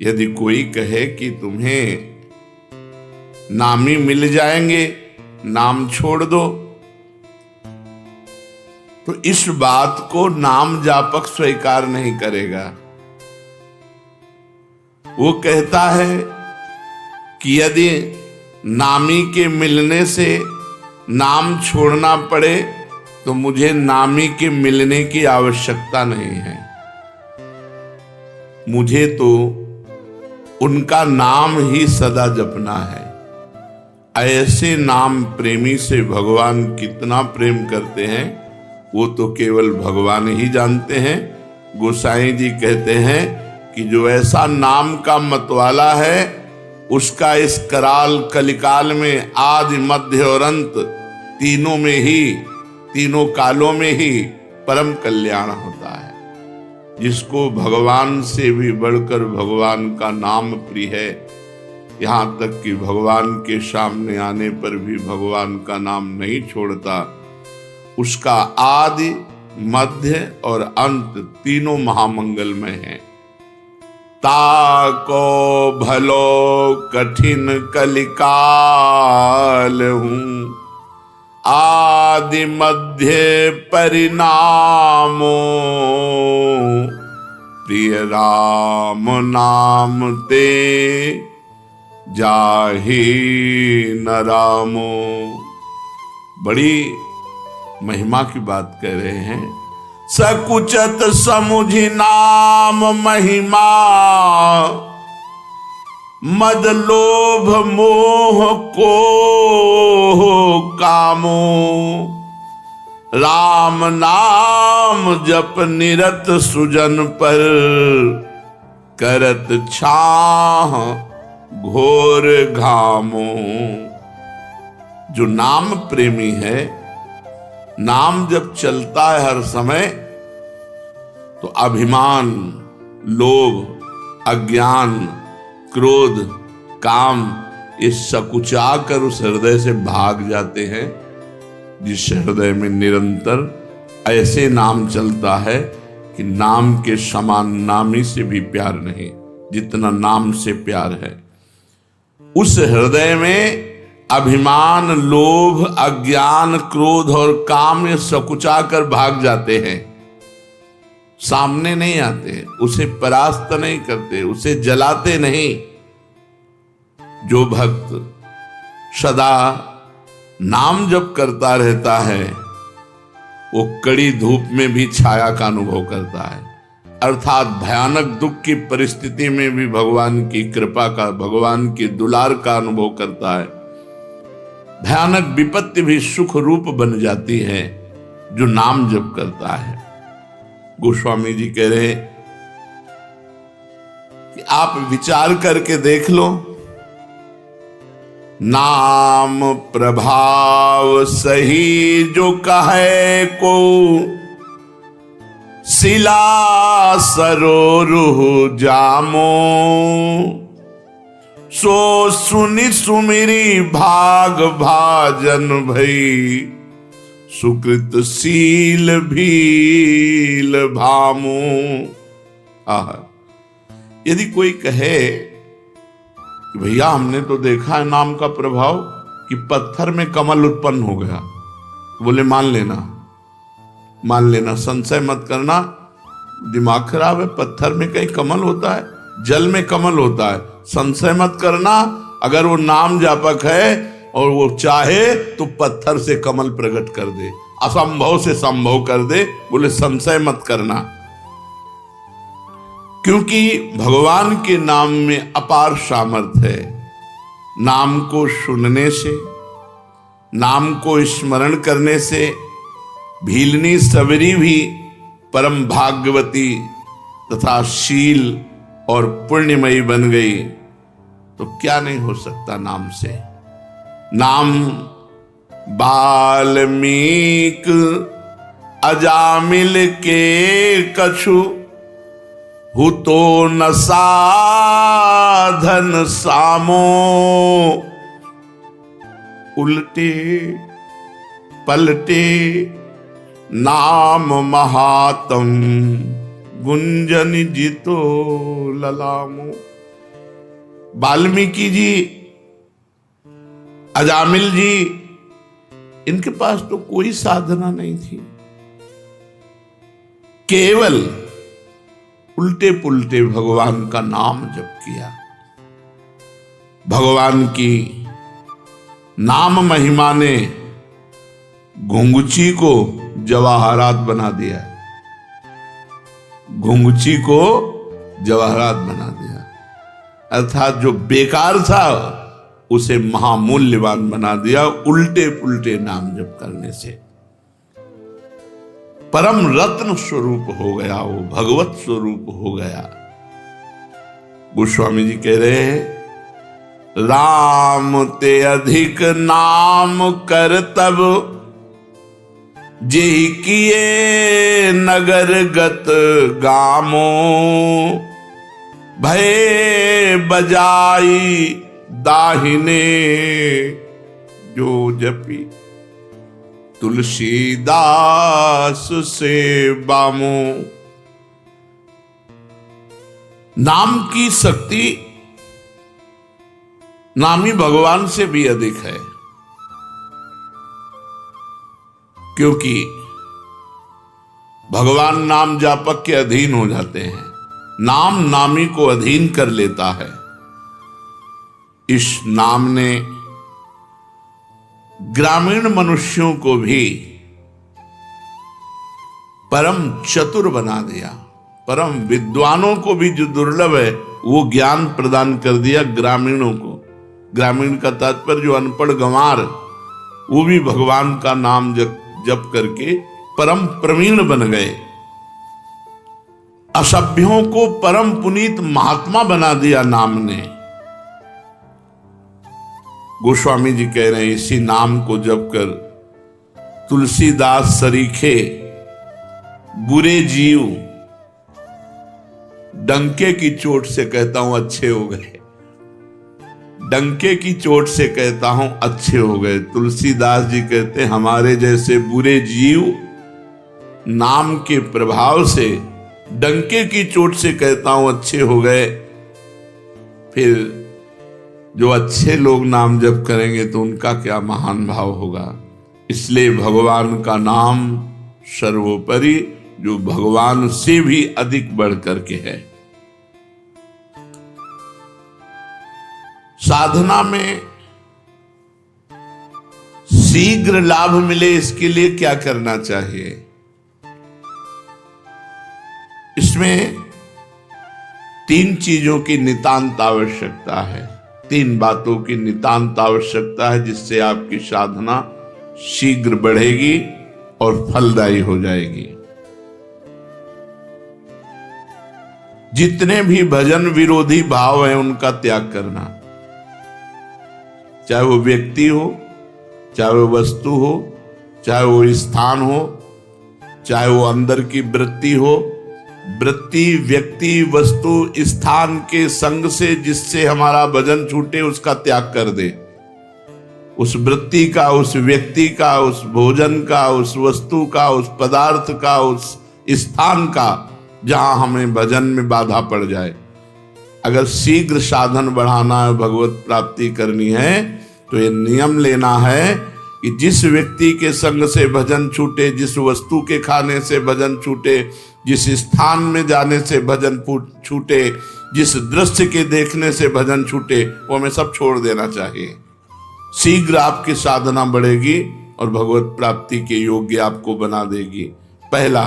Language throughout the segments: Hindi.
यदि कोई कहे कि तुम्हें नामी मिल जाएंगे, नाम छोड़ दो, तो इस बात को नाम जापक स्वीकार नहीं करेगा। वो कहता है कि यदि नामी के मिलने से नाम छोड़ना पड़े तो मुझे नामी के मिलने की आवश्यकता नहीं है, मुझे तो उनका नाम ही सदा जपना है। ऐसे नाम प्रेमी से भगवान कितना प्रेम करते हैं वो तो केवल भगवान ही जानते हैं। गोसाई जी कहते हैं कि जो ऐसा नाम का मतवाला है उसका इस कराल कलिकाल में आदि मध्य और अंत तीनों में ही, तीनों कालों में ही परम कल्याण होता है। जिसको भगवान से भी बढ़कर भगवान का नाम प्रिय है, यहाँ तक कि भगवान के सामने आने पर भी भगवान का नाम नहीं छोड़ता, उसका आदि मध्य और अंत तीनों महामंगलमय हैं। ताको भलो कठिन कलिकाल हूँ, आदि मध्य परिणामो, प्रिय राम नाम ते जाहि न रामो। बड़ी महिमा की बात कह रहे हैं। सकुचत समुझि नाम महिमा, मद लोभ मोह को कामो, राम नाम जप निरत सुजन पर, करत छाह घोर घामो। जो नाम प्रेमी है, नाम जब चलता है हर समय, तो अभिमान, लोभ, अज्ञान, क्रोध, काम ये सकुचा कर उस हृदय से भाग जाते हैं। जिस हृदय में निरंतर ऐसे नाम चलता है कि नाम के समान नामी से भी प्यार नहीं, जितना नाम से प्यार है, उस हृदय में अभिमान, लोभ, अज्ञान, क्रोध और काम ये सकुचा कर भाग जाते हैं, सामने नहीं आते, उसे परास्त नहीं करते, उसे जलाते नहीं। जो भक्त सदा नाम जप करता रहता है वो कड़ी धूप में भी छाया का अनुभव करता है, अर्थात भयानक दुख की परिस्थिति में भी भगवान की कृपा का, भगवान की दुलार का अनुभव करता है। भयानक विपत्ति भी सुख रूप बन जाती है जो नाम जप करता है। गोस्वामी जी कह रहे हैं कि आप विचार करके देख लो, नाम प्रभाव सही जो कहे को, शिला सरोरुह जामो, सो सुनि सुमिरी भाग भाजन भई, सुकृत सील भील भामो। आह, यदि कोई कहे कि भैया हमने तो देखा है नाम का प्रभाव कि पत्थर में कमल उत्पन्न हो गया, बोले मान लेना, संशय मत करना, दिमाग खराब है, पत्थर में कहीं कमल होता है, जल में कमल होता है, संशय मत करना। अगर वो नाम जापक है और वो चाहे तो पत्थर से कमल प्रकट कर दे, असंभव से संभव कर दे, बोले संशय मत करना। क्योंकि भगवान के नाम में अपार सामर्थ्य है। नाम को सुनने से, नाम को स्मरण करने से भीलनी सबरी भी परम भाग्यवती तथा शील और पुण्यमयी बन गई। तो क्या नहीं हो सकता नाम से। नाम वाल्मीक अजामिल के कछु, हुतो न साधन सामो, उल्टे पलटे नाम महात्म, गुंजन जितो ललामो। वाल्मीकि जी, अजामिल जी, इनके पास तो कोई साधना नहीं थी, केवल उल्टे पुल्टे भगवान का नाम जप किया। भगवान की नाम महिमा ने घुंघची को जवाहरात बना दिया, घुंघची को जवाहरात बना दिया, अर्थात जो बेकार था उसे महामूल्यवान बना दिया उल्टे पुल्टे नाम जप करने से। परम रत्न स्वरूप हो गया, वो भगवत स्वरूप हो गया। गोस्वामी जी कह रहे हैं, राम ते अधिक नाम कर तब, जेहि किए नगर गत गामो, भय बजाई दाहिने जो जपी, तुलसीदास से बामो। नाम की शक्ति नामी भगवान से भी अधिक है, क्योंकि भगवान नाम जापक के अधीन हो जाते हैं, नाम नामी को अधीन कर लेता है। इस नाम ने ग्रामीण मनुष्यों को भी परम चतुर बना दिया, परम विद्वानों को भी जो दुर्लभ है वो ज्ञान प्रदान कर दिया ग्रामीणों को। ग्रामीण का तात्पर्य जो अनपढ़ गंवार, वो भी भगवान का नाम जप करके परम प्रवीण बन गए। असभ्यों को परम पुनीत महात्मा बना दिया नाम ने। गोस्वामी जी कह रहे हैं, इसी नाम को जप कर तुलसीदास सरीखे बुरे जीव डंके की चोट से कहता हूं अच्छे हो गए, डंके की चोट से कहता हूं अच्छे हो गए। तुलसीदास जी कहते हैं, हमारे जैसे बुरे जीव नाम के प्रभाव से डंके की चोट से कहता हूं अच्छे हो गए। फिर जो अच्छे लोग नाम जप करेंगे तो उनका क्या महान भाव होगा। इसलिए भगवान का नाम सर्वोपरि, जो भगवान से भी अधिक बढ़ करके है। साधना में शीघ्र लाभ मिले, इसके लिए क्या करना चाहिए? इसमें 3 चीजों की नितांत आवश्यकता है, 3 बातों की नितांत आवश्यकता है, जिससे आपकी साधना शीघ्र बढ़ेगी और फलदायी हो जाएगी। जितने भी भजन विरोधी भाव हैं उनका त्याग करना, चाहे वो व्यक्ति हो, चाहे वो वस्तु हो, चाहे वो स्थान हो, चाहे वो अंदर की वृत्ति हो। वृत्ति, व्यक्ति, वस्तु, स्थान के संग से जिससे हमारा भजन छूटे उसका त्याग कर दे। उस वृत्ति का, उस व्यक्ति का, उस भोजन का, उस वस्तु का, उस पदार्थ का, उस स्थान का, जहां हमें भजन में बाधा पड़ जाए। अगर शीघ्र साधन बढ़ाना है, भगवत प्राप्ति करनी है, तो ये नियम लेना है कि जिस व्यक्ति के संग से भजन छूटे, जिस वस्तु के खाने से भजन छूटे, जिस स्थान में जाने से भजन छूटे, जिस दृश्य के देखने से भजन छूटे, वो हमें सब छोड़ देना चाहिए। शीघ्र आपकी साधना बढ़ेगी और भगवत प्राप्ति के योग्य आपको बना देगी। पहला,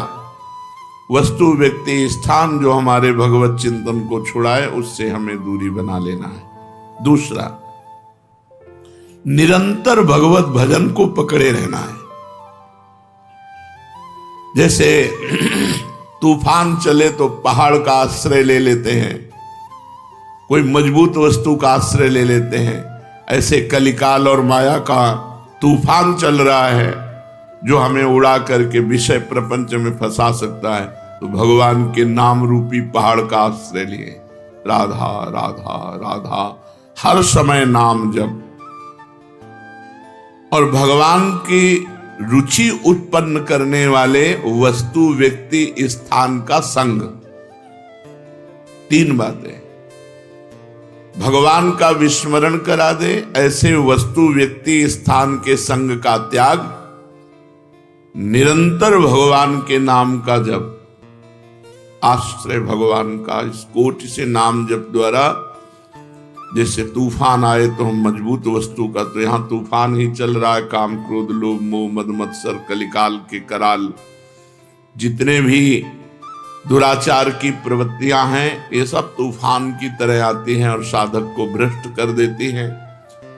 वस्तु, व्यक्ति, स्थान जो हमारे भगवत चिंतन को छुड़ाए उससे हमें दूरी बना लेना है। दूसरा, निरंतर भगवत भजन को पकड़े रहना है। जैसे तूफान चले तो पहाड़ का आश्रय ले लेते हैं, कोई मजबूत वस्तु का आश्रय ले लेते हैं, ऐसे कलिकाल और माया का तूफान चल रहा है जो हमें उड़ा करके विषय प्रपंच में फंसा सकता है। तो भगवान के नाम रूपी पहाड़ का आश्रय लिए, राधा राधा राधा, हर समय नाम जप, और भगवान की रुचि उत्पन्न करने वाले वस्तु, व्यक्ति, स्थान का संग। 3 बातें। भगवान का विस्मरण करा दे, ऐसे वस्तु व्यक्ति स्थान के संग का त्याग, निरंतर भगवान के नाम का जप, आश्रय भगवान का इस कोटि से नाम जप द्वारा जैसे तूफान आए तो हम मजबूत वस्तु का, तो यहां तूफान ही चल रहा है, काम क्रोध लोभ मोह मद मत्सर कलिकाल के कराल, जितने भी दुराचार की प्रवृत्तियां हैं ये सब तूफान की तरह आती हैं और साधक को भ्रष्ट कर देती हैं।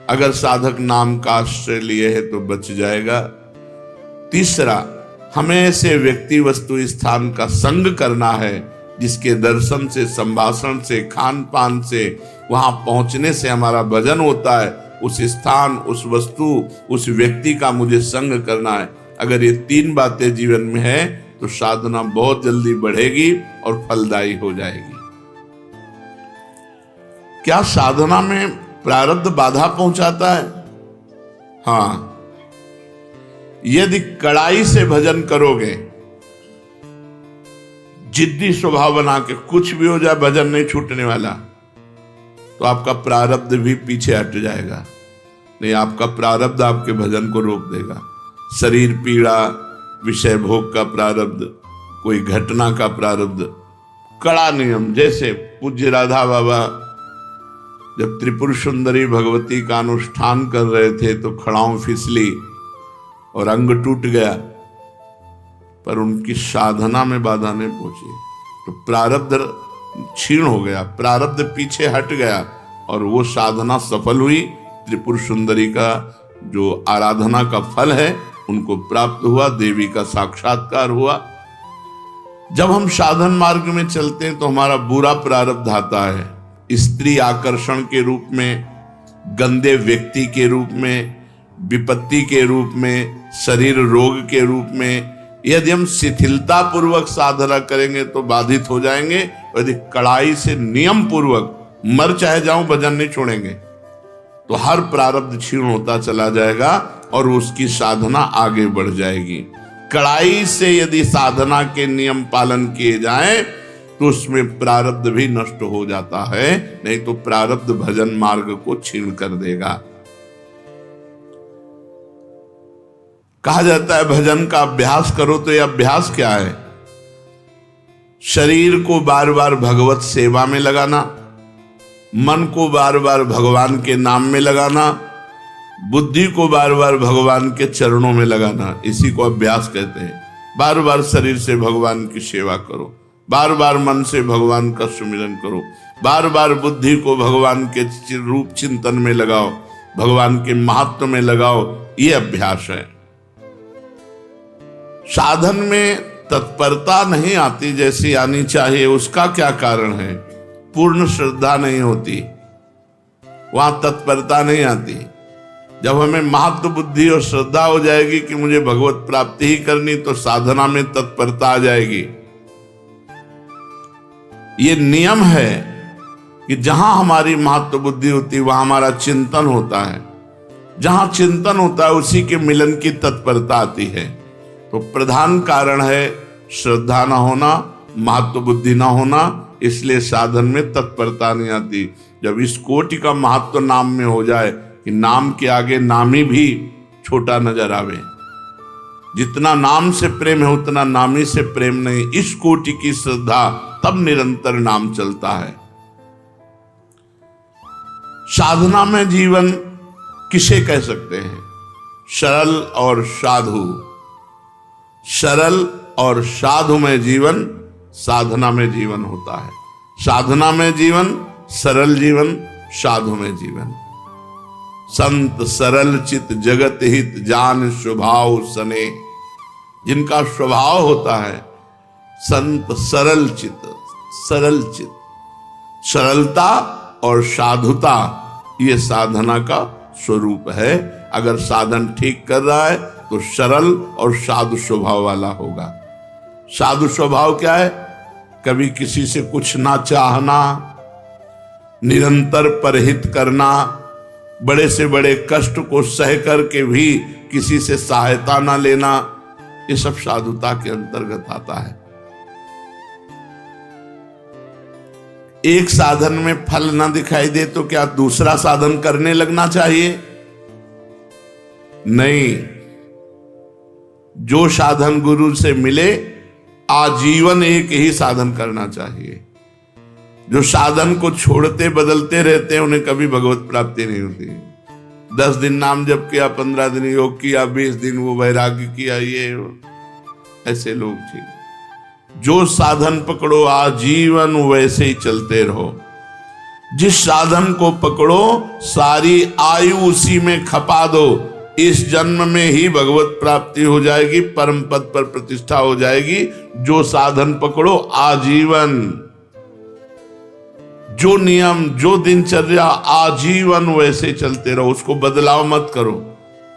अगर साधक नाम का आश्रय लिए है तो बच जाएगा। तीसरा, हमें ऐसे व्यक्ति वस्तु स्थान का संग करना है जिसके दर्शन से, संभाषण से, खान पान से, वहां पहुंचने से हमारा भजन होता है। उस स्थान, उस वस्तु, उस व्यक्ति का मुझे संग करना है। अगर ये तीन बातें जीवन में है तो साधना बहुत जल्दी बढ़ेगी और फलदायी हो जाएगी। क्या साधना में प्रारब्ध बाधा पहुंचाता है? हाँ, यदि कड़ाई से भजन करोगे, जिद्दी स्वभाव बना के, कुछ भी हो जाए भजन नहीं छूटने वाला, तो आपका प्रारब्ध भी पीछे हट जाएगा। नहीं, आपका प्रारब्ध आपके भजन को रोक देगा। शरीर पीड़ा, विषय भोग का प्रारब्ध, कोई घटना का प्रारब्ध, कड़ा नियम। जैसे पूज्य राधा बाबा जब त्रिपुर सुंदरी भगवती का अनुष्ठान कर रहे थे तो खड़ाऊं फिसली और अंग टूट गया, पर उनकी साधना में बाधा नहीं पहुंची, तो प्रारब्ध क्षीण हो गया, प्रारब्ध पीछे हट गया और वो साधना सफल हुई। त्रिपुर सुंदरी का जो आराधना का फल है उनको प्राप्त हुआ, देवी का साक्षात्कार हुआ। जब हम साधन मार्ग में चलते हैं तो हमारा बुरा प्रारब्ध आता है, स्त्री आकर्षण के रूप में, गंदे व्यक्ति के रूप में, विपत्ति के रूप में, शरीर रोग के रूप में। यदि हम शिथिलता पूर्वक साधना करेंगे तो बाधित हो जाएंगे, यदि कड़ाई से नियम पूर्वक, मर चाहे जाऊं भजन नहीं छोड़ेंगे, तो हर प्रारब्ध क्षीण होता चला जाएगा और उसकी साधना आगे बढ़ जाएगी। कड़ाई से यदि साधना के नियम पालन किए जाएं तो उसमें प्रारब्ध भी नष्ट हो जाता है, नहीं तो प्रारब्ध भजन मार्ग को छीन कर देगा। कहा जाता है भजन का अभ्यास करो, तो यह अभ्यास क्या है? शरीर को बार बार भगवत सेवा में लगाना, मन को बार बार भगवान के नाम में लगाना, बुद्धि को बार बार भगवान के चरणों में लगाना, इसी को अभ्यास कहते हैं। बार बार शरीर से भगवान की सेवा करो, बार बार मन से भगवान का सुमिरन करो, बार बार बुद्धि को भगवान के रूप चिंतन में लगाओ, भगवान के महत्व में लगाओ, ये अभ्यास है। साधन में तत्परता नहीं आती जैसी आनी चाहिए, उसका क्या कारण है? पूर्ण श्रद्धा नहीं होती, वहां तत्परता नहीं आती। जब हमें महत्व बुद्धि और श्रद्धा हो जाएगी कि मुझे भगवत प्राप्ति ही करनी, तो साधना में तत्परता आ जाएगी। ये नियम है कि जहां हमारी महत्व बुद्धि होती है वहां हमारा चिंतन होता है, जहां चिंतन होता है उसी के मिलन की तत्परता आती है। तो प्रधान कारण है श्रद्धा ना होना, महत्व बुद्धि ना होना, इसलिए साधन में तत्परता नहीं आती। जब इस कोटि का महत्व नाम में हो जाए कि नाम के आगे नामी भी छोटा नजर आवे, जितना नाम से प्रेम है उतना नामी से प्रेम नहीं, इस कोटि की श्रद्धा, तब निरंतर नाम चलता है। साधना में जीवन किसे कह सकते हैं? सरल और साधु। सरल और साधु में जीवन साधना में जीवन होता है। साधना में जीवन, सरल जीवन, साधु में जीवन। संत सरल चित जगत हित जान स्वभाव सने, जिनका स्वभाव होता है संत सरल चित, सरल चित, सरलता और साधुता, ये साधना का स्वरूप है। अगर साधन ठीक कर रहा है तो सरल और साधु स्वभाव वाला होगा। साधु स्वभाव क्या है? कभी किसी से कुछ ना चाहना, निरंतर परहित करना, बड़े से बड़े कष्ट को सह करके भी किसी से सहायता ना लेना, ये सब साधुता के अंतर्गत आता है। एक साधन में फल ना दिखाई दे तो क्या दूसरा साधन करने लगना चाहिए? नहीं, जो साधन गुरु से मिले आजीवन एक ही साधन करना चाहिए। जो साधन को छोड़ते बदलते रहते हैं उन्हें कभी भगवत प्राप्ति नहीं होती। 10 दिन नाम जप किया, 15 दिन योग किया, 20 दिन वो वैराग्य किया, ये ऐसे लोग थे। जो साधन पकड़ो आजीवन वैसे ही चलते रहो। जिस साधन को पकड़ो सारी आयु उसी में खपा दो, इस जन्म में ही भगवत प्राप्ति हो जाएगी, परम पद पर प्रतिष्ठा हो जाएगी। जो साधन पकड़ो आजीवन, जो नियम जो दिनचर्या आजीवन वैसे चलते रहो, उसको बदलाव मत करो,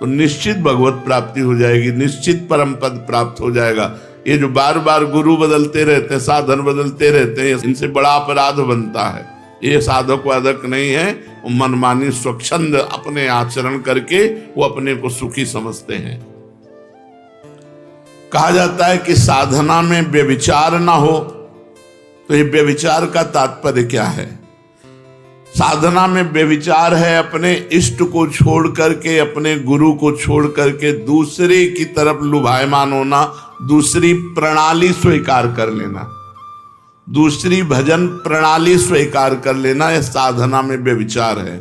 तो निश्चित भगवत प्राप्ति हो जाएगी, निश्चित परम पद प्राप्त हो जाएगा। ये जो बार बार गुरु बदलते रहते हैं, साधन बदलते रहते हैं, इनसे बड़ा अपराध बनता है। ये साधक वादक नहीं है, वो मनमानी स्वच्छंद अपने आचरण करके वो अपने को सुखी समझते हैं। कहा जाता है कि साधना में व्यभिचार ना हो, तो ये व्यभिचार का तात्पर्य क्या है? साधना में व्यभिचार है अपने इष्ट को छोड़ करके, अपने गुरु को छोड़ करके दूसरे की तरफ लुभायमान होना, दूसरी प्रणाली स्वीकार कर लेना, दूसरी भजन प्रणाली स्वीकार कर लेना, यह साधना में व्यभिचार है।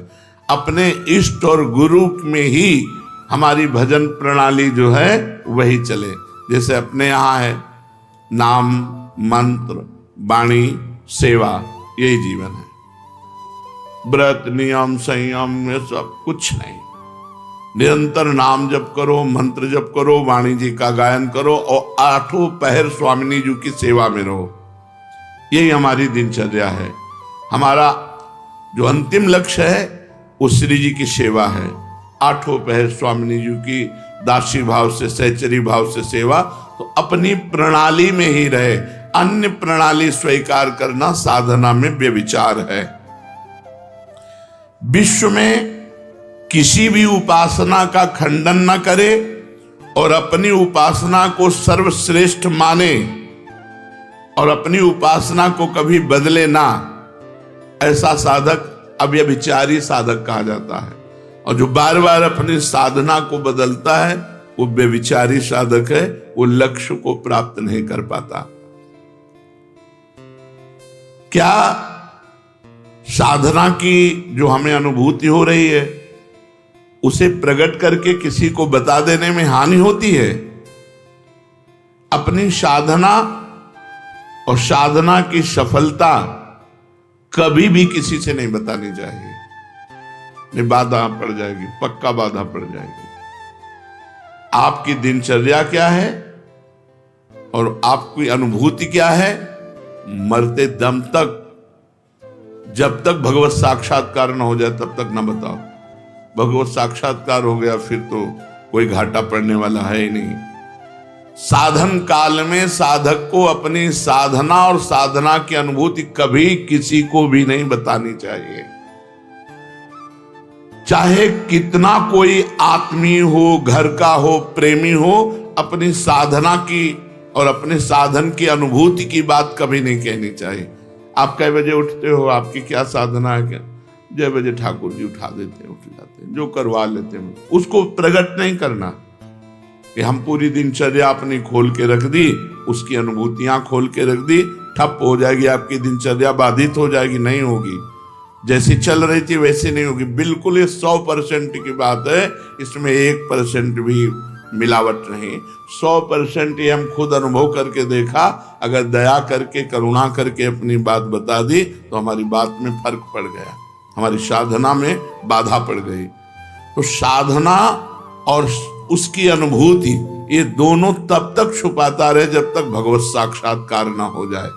अपने इष्ट और गुरु में ही हमारी भजन प्रणाली जो है वही चले। जैसे अपने यहाँ है नाम मंत्र वाणी सेवा, यही जीवन है। व्रत नियम संयम ये सब कुछ नहीं। निरंतर नाम जप करो, मंत्र जप करो, वाणी जी का गायन करो और 8 पहर स्वामिनी जी की सेवा में रहो। यही हमारी दिनचर्या है। हमारा जो अंतिम लक्ष्य है वो श्री जी की सेवा है। 8 पहर स्वामिनी जी की दासी भाव से, सहचरी भाव से सेवा। तो अपनी प्रणाली में ही रहे, अन्य प्रणाली स्वीकार करना साधना में व्यभिचार है। विश्व में किसी भी उपासना का खंडन न करे और अपनी उपासना को सर्वश्रेष्ठ माने और अपनी उपासना को कभी बदले ना, ऐसा साधक अव्यभिचारी साधक कहा जाता है। और जो बार बार अपनी साधना को बदलता है वो व्यभिचारी साधक है, वो लक्ष्य को प्राप्त नहीं कर पाता। क्या साधना की जो हमें अनुभूति हो रही है उसे प्रकट करके किसी को बता देने में हानि होती है? अपनी साधना और साधना की सफलता कभी भी किसी से नहीं बतानी चाहिए, नहीं बाधा पड़ जाएगी, पक्का बाधा पड़ जाएगी। आपकी दिनचर्या क्या है और आपकी अनुभूति क्या है, मरते दम तक, जब तक भगवत साक्षात्कार न हो जाए तब तक न बताओ। भगवत साक्षात्कार हो गया फिर तो कोई घाटा पड़ने वाला है ही नहीं। साधन काल में साधक को अपनी साधना और साधना की अनुभूति कभी किसी को भी नहीं बतानी चाहिए। चाहे कितना कोई आत्मीय हो, घर का हो, प्रेमी हो, अपनी साधना की और अपने साधन की अनुभूति की बात कभी नहीं कहनी चाहिए। आप कै बजे उठते हो, आपकी क्या साधना है, क्या 6 बजे ठाकुर जी उठा देते हैं, उठ जाते हैं, जो करवा लेते हैं, उसको प्रकट नहीं करना कि हम पूरी दिनचर्या अपनी खोल के रख दी, उसकी अनुभूतियां खोल के रख दी, ठप हो जाएगी आपकी दिनचर्या, बाधित हो जाएगी, नहीं होगी। जैसी चल रही थी वैसे नहीं होगी। बिल्कुल ये 100% की बात है, इसमें 1% भी मिलावट नहीं। 100% ये हम खुद अनुभव करके देखा। अगर दया करके, करुणा करके अपनी बात बता दी तो हमारी बात में फर्क पड़ गया, हमारी साधना में बाधा पड़ गई। तो साधना और उसकी अनुभूति ये दोनों तब तक छुपाता रहे जब तक भगवत साक्षात्कार ना हो जाए।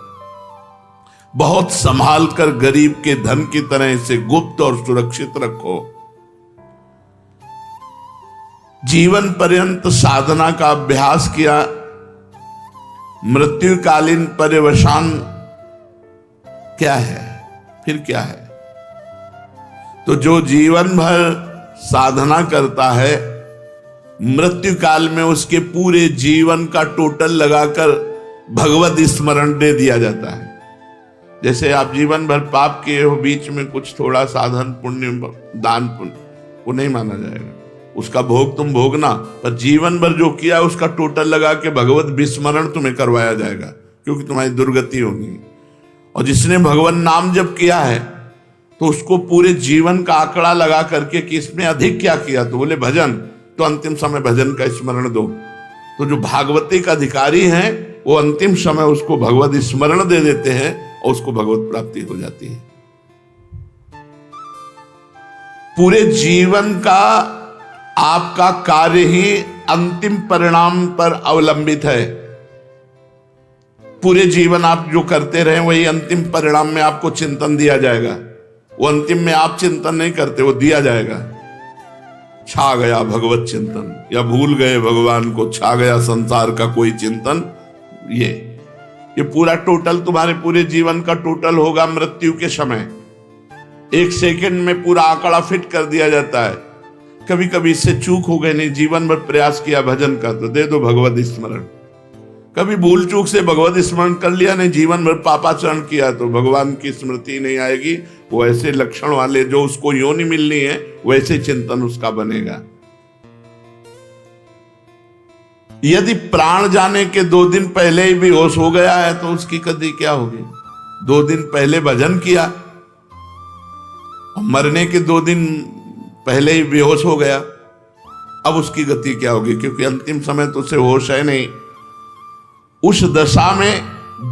बहुत संभाल कर गरीब के धन की तरह इसे गुप्त और सुरक्षित रखो। जीवन पर्यंत साधना का अभ्यास किया, मृत्युकालीन पर्यवसान क्या है, फिर क्या है? तो जो जीवन भर साधना करता है, मृत्यु काल में उसके पूरे जीवन का टोटल लगाकर भगवत स्मरण दे दिया जाता है। जैसे आप जीवन भर पाप किए हो, बीच में कुछ थोड़ा साधन पुण्य दान पुण्य, वो नहीं माना जाएगा। उसका भोग तुम भोगना, पर जीवन भर जो किया उसका टोटल लगा के भगवत विस्मरण तुम्हें करवाया जाएगा, क्योंकि तुम्हारी दुर्गति होगी। और जिसने भगवान नाम जप किया है तो उसको पूरे जीवन का आंकड़ा लगा करके कि इसमें अधिक क्या किया, तो बोले भजन, तो अंतिम समय भजन का स्मरण दो। तो जो भागवती का अधिकारी हैं वो अंतिम समय उसको भगवत स्मरण दे देते हैं और उसको भगवत प्राप्ति हो जाती है। पूरे जीवन का आपका कार्य ही अंतिम परिणाम पर अवलंबित है। पूरे जीवन आप जो करते रहे वही अंतिम परिणाम में आपको चिंतन दिया जाएगा। वो अंतिम में आप चिंतन नहीं करते, वो दिया जाएगा। छा गया भगवत चिंतन, या भूल गए भगवान को, छा गया संसार का कोई चिंतन। ये पूरा टोटल तुम्हारे पूरे जीवन का टोटल होगा मृत्यु के समय। 1 सेकंड में पूरा आंकड़ा फिट कर दिया जाता है। कभी कभी इससे चूक हो गई, नहीं जीवन भर प्रयास किया भजन का, तो दे दो भगवत स्मरण। कभी भूल चूक से भगवत स्मरण कर लिया, नहीं जीवन भर पापाचरण किया, तो भगवान की स्मृति नहीं आएगी। वो ऐसे लक्षण वाले जो उसको योनि मिलनी है वैसे चिंतन उसका बनेगा। यदि प्राण जाने के 2 दिन पहले ही बेहोश हो गया है तो उसकी गति क्या होगी? 2 दिन पहले भजन किया, मरने के 2 दिन पहले ही बेहोश हो गया, अब उसकी गति क्या होगी? क्योंकि अंतिम समय तो उसे होश है नहीं। उस दशा में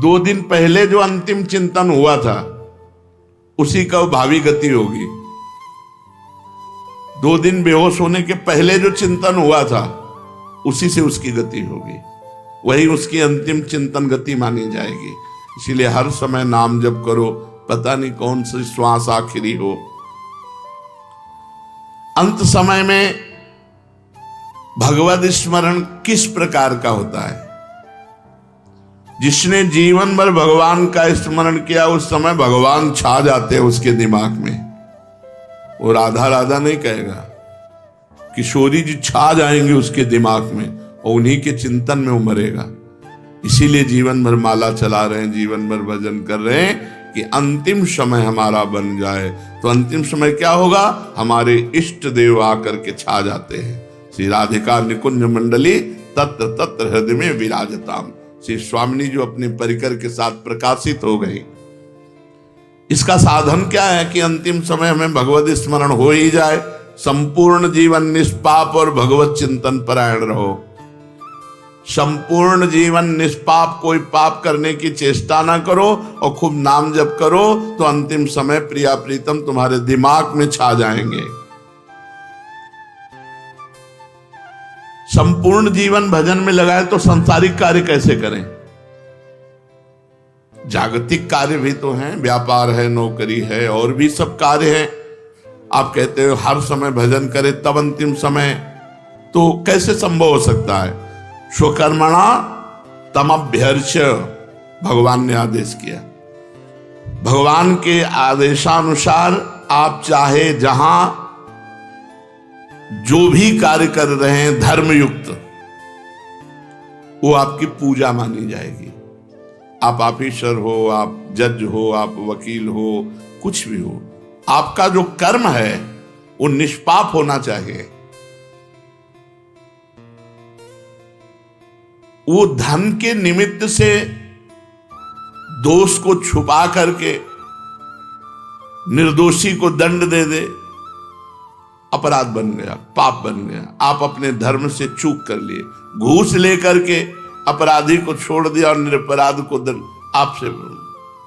2 दिन पहले जो अंतिम चिंतन हुआ था उसी का भावी गति होगी। 2 दिन बेहोश होने के पहले जो चिंतन हुआ था उसी से उसकी गति होगी, वही उसकी अंतिम चिंतन गति मानी जाएगी। इसीलिए हर समय नाम जप करो, पता नहीं कौन सी श्वास आखिरी हो। अंत समय में भगवत स्मरण किस प्रकार का होता है? जिसने जीवन भर भगवान का स्मरण किया उस समय भगवान छा जाते हैं उसके दिमाग में। वो राधा राधा नहीं कहेगा, किशोरी जी छा जाएंगे उसके दिमाग में और उन्हीं के चिंतन में उमरेगा। इसीलिए जीवन भर माला चला रहे हैं, जीवन भर भजन कर रहे हैं कि अंतिम समय हमारा बन जाए। तो अंतिम समय क्या होगा? हमारे इष्ट देव आकर के छा जाते हैं। श्री राधिका निकुंज मंडली तत्र तत्र हृदय में विराजताम। श्री स्वामिनी जो अपने परिकर के साथ प्रकाशित हो गई। इसका साधन क्या है कि अंतिम समय में भगवत स्मरण हो ही जाए। संपूर्ण जीवन निष्पाप और भगवत चिंतन परायण रहो। संपूर्ण जीवन निष्पाप, कोई पाप करने की चेष्टा ना करो और खूब नाम जप करो, तो अंतिम समय प्रिया प्रीतम तुम्हारे दिमाग में छा जाएंगे। संपूर्ण जीवन भजन में लगाए तो सांसारिक कार्य कैसे करें? जागतिक कार्य भी तो हैं, व्यापार है, नौकरी है, और भी सब कार्य हैं। आप कहते हो हर समय भजन करे तब अंतिम समय, तो कैसे संभव हो सकता है? स्वकर्मणा तमभ्यर्च्य भगवान ने आदेश किया। भगवान के आदेशानुसार आप चाहे जहां जो भी कार्य कर रहे हैं धर्मयुक्त, वो आपकी पूजा मानी जाएगी। आप ऑफिसर हो, आप जज हो, आप वकील हो, कुछ भी हो, आपका जो कर्म है वो निष्पाप होना चाहिए। वो धन के निमित्त से दोष को छुपा करके निर्दोषी को दंड दे दे, अपराध बन गया, पाप बन गया। आप अपने धर्म से चूक कर लिए, घूस लेकर के अपराधी को छोड़ दिया और निरपराध को दंड, आपसे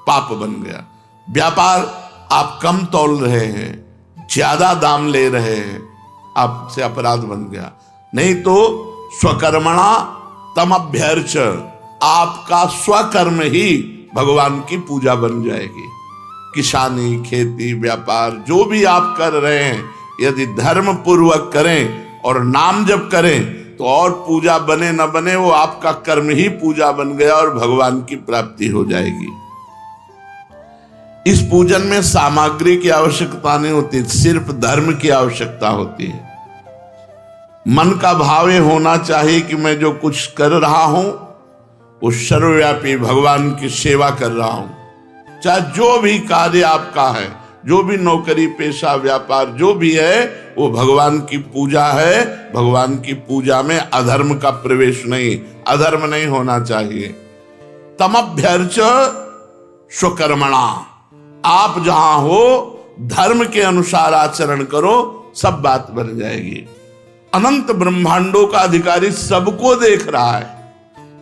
पाप बन गया। व्यापार आप कम तौल रहे हैं, ज्यादा दाम ले रहे हैं, आपसे अपराध बन गया। नहीं तो स्वकर्मणा तमभ्यर्च, आपका स्वकर्म ही भगवान की पूजा बन जाएगी। किसानी, खेती, व्यापार जो भी आप कर रहे हैं, यदि धर्म पूर्वक करें और नाम जप करें तो और पूजा बने न बने, वो आपका कर्म ही पूजा बन गया और भगवान की प्राप्ति हो जाएगी। इस पूजन में सामग्री की आवश्यकता नहीं होती, सिर्फ धर्म की आवश्यकता होती है। मन का भाव ये होना चाहिए कि मैं जो कुछ कर रहा हूं वो सर्वव्यापी भगवान की सेवा कर रहा हूं। चाहे जो भी कार्य आपका है, जो भी नौकरी पेशा व्यापार जो भी है, वो भगवान की पूजा है। भगवान की पूजा में अधर्म का प्रवेश नहीं, अधर्म नहीं होना चाहिए। तमभ्यर्च स्वकर्मणा, आप जहां हो धर्म के अनुसार आचरण करो, सब बात बन जाएगी। अनंत ब्रह्मांडों का अधिकारी सबको देख रहा है,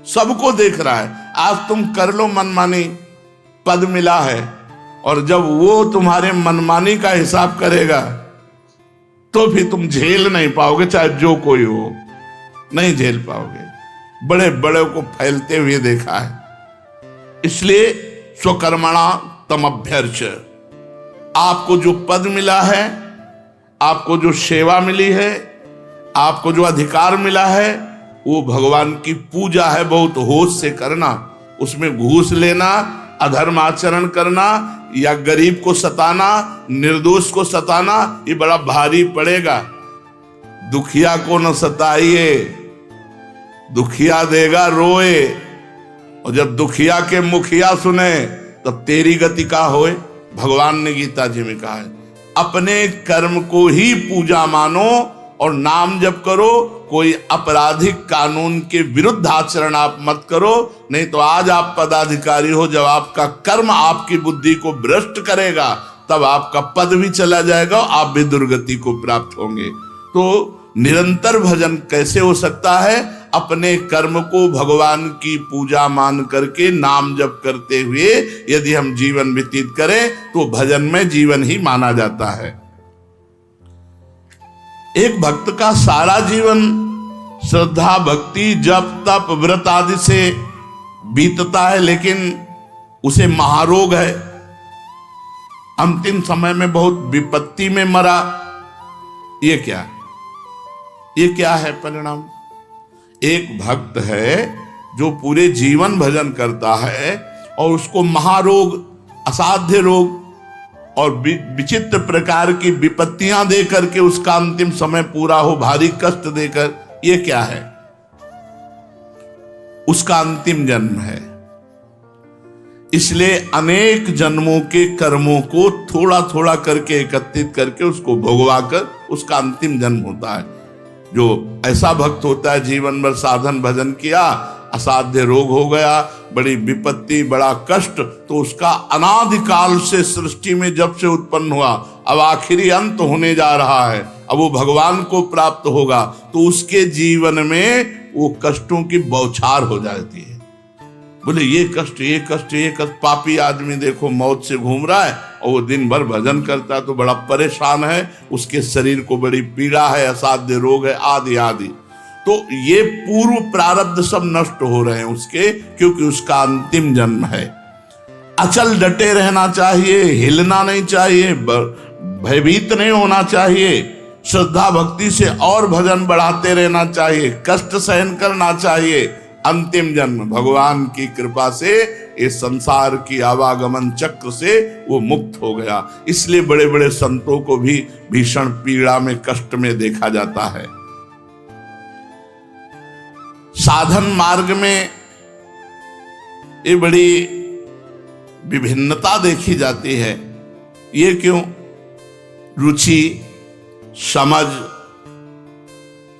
सबको देख रहा है। आज तुम कर लो मनमानी, पद मिला है, और जब वो तुम्हारे मनमानी का हिसाब करेगा तो फिर तुम झेल नहीं पाओगे, चाहे जो कोई हो, नहीं झेल पाओगे। बड़े बड़े को फैलते हुए देखा है। इसलिए स्वकर्मणा तमभ्यर्च, आपको जो पद मिला है, आपको जो सेवा मिली है, आपको जो अधिकार मिला है, वो भगवान की पूजा है। बहुत होश से करना, उसमें घूस लेना, अधर्म आचरण करना या गरीब को सताना, निर्दोष को सताना, ये बड़ा भारी पड़ेगा। दुखिया को न सताइए, दुखिया देगा रोए, और जब दुखिया के मुखिया सुने तब तेरी गति का होए। भगवान ने गीता जी में कहा है, अपने कर्म को ही पूजा मानो और नाम जप करो। कोई आपराधिक कानून के विरुद्ध आचरण आप मत करो, नहीं तो आज आप पदाधिकारी हो, जब आपका कर्म आपकी बुद्धि को भ्रष्ट करेगा तब आपका पद भी चला जाएगा, आप भी दुर्गति को प्राप्त होंगे। तो निरंतर भजन कैसे हो सकता है? अपने कर्म को भगवान की पूजा मान करके नाम जप करते हुए यदि हम जीवन व्यतीत करें तो भजन में जीवन ही माना जाता है। एक भक्त का सारा जीवन श्रद्धा भक्ति जप तप व्रत आदि से बीतता है, लेकिन उसे महारोग है, अंतिम समय में बहुत विपत्ति में मरा। ये क्या है? ये क्या है परिणाम? एक भक्त है जो पूरे जीवन भजन करता है और उसको महारोग, असाध्य रोग और विचित्र प्रकार की विपत्तियां देकर के उसका अंतिम समय पूरा हो, भारी कष्ट देकर, ये क्या है? उसका अंतिम जन्म है। इसलिए अनेक जन्मों के कर्मों को थोड़ा थोड़ा करके एकत्रित करके उसको भोगवा कर उसका अंतिम जन्म होता है। जो ऐसा भक्त होता है जीवन भर साधन भजन किया, असाध्य रोग हो गया, बड़ी विपत्ति, बड़ा कष्ट, तो उसका अनादिकाल से सृष्टि में जब से उत्पन्न हुआ, अब आखिरी अंत होने जा रहा है, अब वो भगवान को प्राप्त होगा, तो उसके जीवन में वो कष्टों की बौछार हो जाती है। बोले ये कष्ट, ये कष्ट, ये कष्ट। पापी आदमी देखो मौत से घूम रहा है और वो दिन भर भजन करता है तो बड़ा परेशान है, उसके शरीर को बड़ी पीड़ा है, असाध्य रोग है, आदि आदि। तो ये पूर्व प्रारब्ध सब नष्ट हो रहे हैं उसके, क्योंकि उसका अंतिम जन्म है। अचल डटे रहना चाहिए, हिलना नहीं चाहिए, भयभीत नहीं होना चाहिए, श्रद्धा भक्ति से और भजन बढ़ाते रहना चाहिए, कष्ट सहन करना चाहिए। अंतिम जन्म भगवान की कृपा से इस संसार की आवागमन चक्र से वो मुक्त हो गया। इसलिए बड़े बड़े संतों को भी भीषण पीड़ा में, कष्ट में देखा जाता है। साधन मार्ग में ये बड़ी विभिन्नता देखी जाती है। ये क्यों? रुचि, समझ,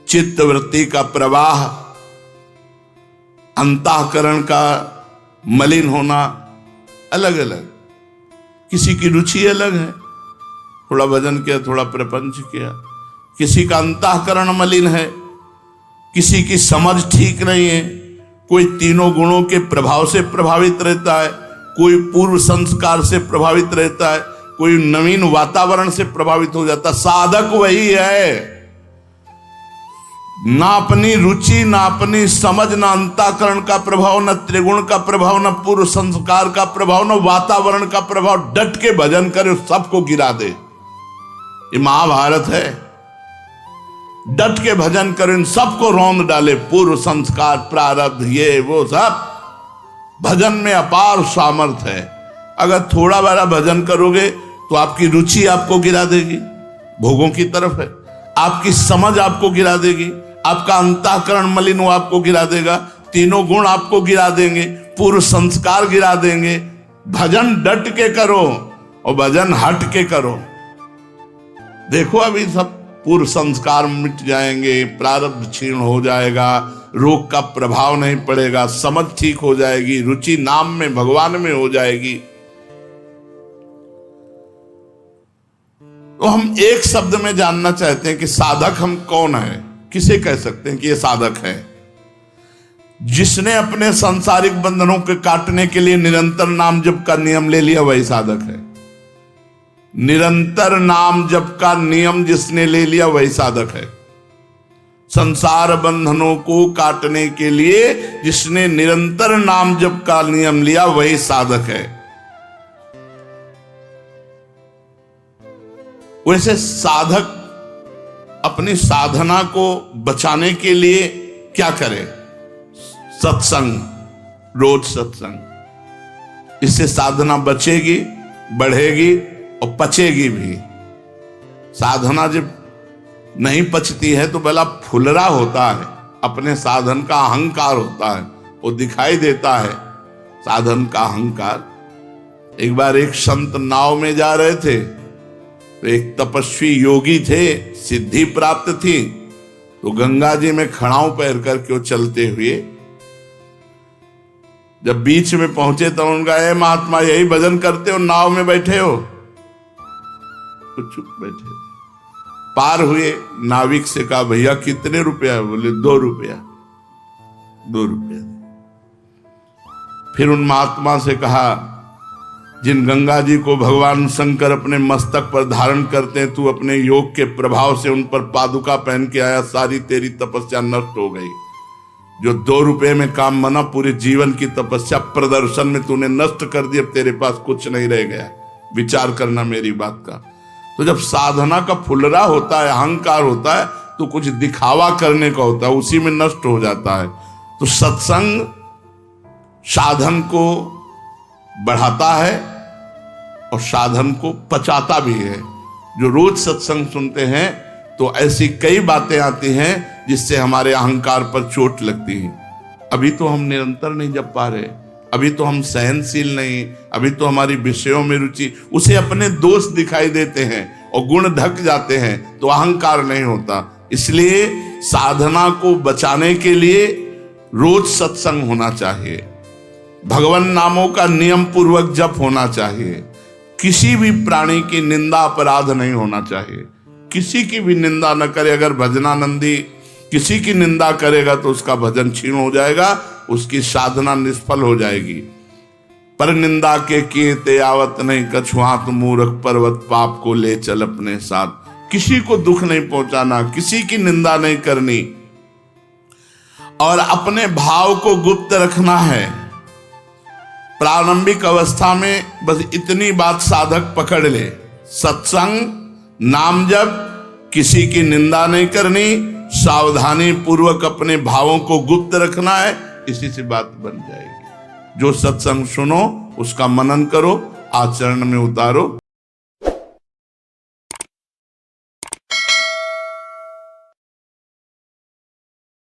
चित्तवृत्ति का प्रवाह, अंतःकरण का मलिन होना अलग अलग। किसी की रुचि अलग है, थोड़ा भजन किया, थोड़ा प्रपंच किया। किसी का अंतःकरण मलिन है, किसी की समझ ठीक नहीं है, कोई तीनों गुणों के प्रभाव से प्रभावित रहता है, कोई पूर्व संस्कार से प्रभावित रहता है, कोई नवीन वातावरण से प्रभावित हो जाता। साधक वही है, ना अपनी रुचि, ना अपनी समझ, ना अंतःकरण का प्रभाव, न त्रिगुण का प्रभाव, न पूर्व संस्कार का प्रभाव, न वातावरण का प्रभाव, डट के भजन करे, सबको गिरा दे। ये महाभारत है। डट के भजन करे, इन सबको रौंद डाले, पूर्व संस्कार, प्रारब्ध, ये वो सब। भजन में अपार सामर्थ्य है। अगर थोड़ा बड़ा भजन करोगे तो आपकी रुचि आपको गिरा देगी, भोगों की तरफ है, आपकी समझ आपको गिरा देगी, आपका अंतःकरण मलिन हो आपको गिरा देगा, तीनों गुण आपको गिरा देंगे, पूर्व संस्कार गिरा देंगे, भजन डट के करो और भजन हट के करो। देखो अभी सब पूर्व संस्कार मिट जाएंगे, प्रारब्ध क्षीण हो जाएगा, रोग का प्रभाव नहीं पड़ेगा, समझ ठीक हो जाएगी, रुचि नाम में भगवान में हो जाएगी। तो हम एक शब्द में जानना चाहते हैं कि साधक हम कौन है। किसे कह सकते हैं कि ये साधक है? जिसने अपने सांसारिक बंधनों के काटने के लिए निरंतर नाम जप का नियम ले लिया, वही साधक है। निरंतर नाम जप का नियम जिसने ले लिया, वही साधक है। संसार बंधनों को काटने के लिए जिसने निरंतर नाम जप का नियम लिया, वही साधक है। वैसे साधक अपनी साधना को बचाने के लिए क्या करे? सत्संग, रोज सत्संग। इससे साधना बचेगी, बढ़ेगी और पचेगी भी। साधना जब नहीं पचती है तो भला फुलरा होता है, अपने साधन का अहंकार होता है, वो दिखाई देता है साधन का अहंकार। एक बार एक संत नाव में जा रहे थे, तो एक तपस्वी योगी थे, सिद्धि प्राप्त थी, तो गंगा जी में खड़ाऊ पैर करके वो चलते हुए जब बीच में पहुंचे तो उनका, ए महात्मा यही भजन करते हो, नाव में बैठे हो? तो चुप बैठे। पार हुए, नाविक से कहा, भैया कितने रुपया? बोले 2 रुपया। 2 रुपया। फिर उन महात्मा से कहा, जिन गंगा जी को भगवान शंकर अपने मस्तक पर धारण करते हैं, तू अपने योग के प्रभाव से उन पर पादुका पहन के आया, सारी तेरी तपस्या नष्ट हो गई। जो 2 रुपए में काम बना, पूरे जीवन की तपस्या प्रदर्शन में तूने नष्ट कर दी, अब तेरे पास कुछ नहीं रह गया। विचार करना मेरी बात का। तो जब साधना का फुलरा होता है, अहंकार होता है, तो कुछ दिखावा करने का होता है, उसी में नष्ट हो जाता है। तो सत्संग साधन को बढ़ाता है और साधन को पचाता भी है। जो रोज सत्संग सुनते हैं तो ऐसी कई बातें आती हैं जिससे हमारे अहंकार पर चोट लगती है। अभी तो हम निरंतर नहीं जप पा रहे, अभी तो हम सहनशील नहीं, अभी तो हमारी विषयों में रुचि, उसे अपने दोष दिखाई देते हैं और गुण ढक जाते हैं, तो अहंकार नहीं होता। इसलिए साधना को बचाने के लिए रोज सत्संग होना चाहिए, भगवान नामों का नियम पूर्वक जप होना चाहिए, किसी भी प्राणी की निंदा अपराध नहीं होना चाहिए, किसी की भी निंदा न करे। अगर भजनानंदी किसी की निंदा करेगा तो उसका भजन क्षीण हो जाएगा, उसकी साधना निष्फल हो जाएगी। पर निंदा के किए ते आवत नहीं, कछुआत मूर्ख पर्वत पाप को ले चल अपने साथ। किसी को दुख नहीं पहुंचाना, किसी की निंदा नहीं करनी और अपने भाव को गुप्त रखना है। प्रारंभिक अवस्था में बस इतनी बात साधक पकड़ ले, सत्संग, नाम जप, किसी की निंदा नहीं करनी, सावधानी पूर्वक अपने भावों को गुप्त रखना है, इसी से बात बन जाएगी। जो सत्संग सुनो उसका मनन करो, आचरण में उतारो।